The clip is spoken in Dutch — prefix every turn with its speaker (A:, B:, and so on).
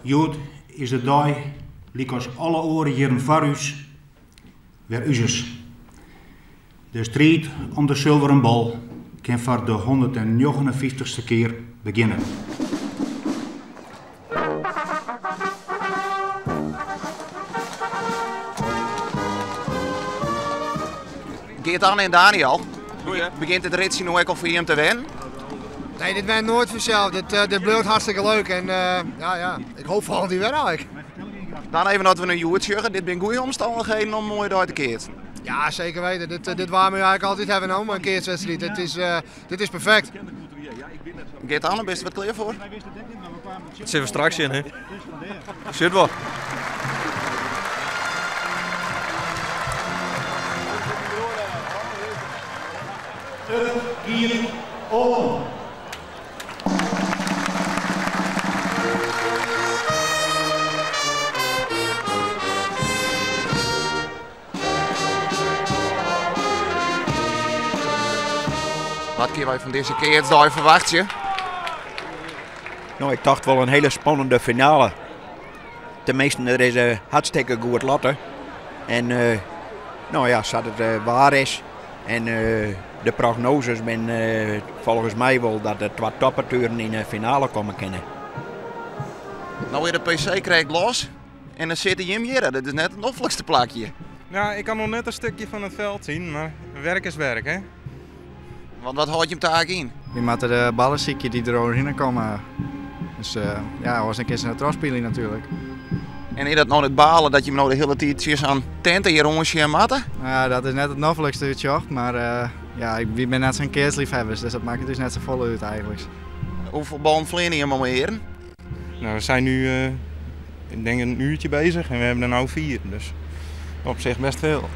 A: Jood is de dag, liek als alle oren hier in Varus, weer uzes. De strijd om de zilveren bal kan voor de 159ste keer beginnen.
B: Geert-Anne en Daniel, begint het ritje nu ook al voor je te winnen?
C: Nee, dit werd nooit vanzelf. Dit blijft hartstikke leuk en ik hoop vooral die weer eigenlijk.
B: Dan even dat we een Joert zeggen. Dit zijn goede omstandigheden om mooi door te keert.
C: Ja, zeker weten. Dit waar we eigenlijk altijd hebben om een keerswedstrijd. Dit is perfect.
B: Geert-Anne, ben je er wat klaar voor?
D: Dat zitten we straks in, hè? Zit wel.
A: Hier on.
B: Wat kun je van deze keersdag verwachten?
E: Nou, ik dacht wel een hele spannende finale. Tenminste, er is een hartstikke goed latten. En nou ja, als het waar is en de prognoses zijn volgens mij wel dat er 2 topperturen in de finale komen kennen.
B: Nou weer de PC krijgt los en dan zit hij hier. Dat is net het noffelijkste plakje.
D: Nou, ik kan nog net een stukje van het veld zien, maar werk is werk, hè?
B: Want wat houdt je hem taak in?
F: Je moet de ballen zieken die er overheen komen. Dus ja, dat was een keer een trotspeling natuurlijk.
B: En is dat nou het balen dat je hem nou de hele tijd aan tenten hier jongens en matten?
F: Nou ja, dat is net het noffelijkste uit je hoort, maar ja, ik ben net zo'n keersliefhebbers, dus dat maakt het dus net zo vol uit eigenlijk.
B: Hoeveel ballen vliegen je maar heren?
D: Nou, we zijn nu, ik denk een uurtje bezig en we hebben er nou 4, dus op zich best veel.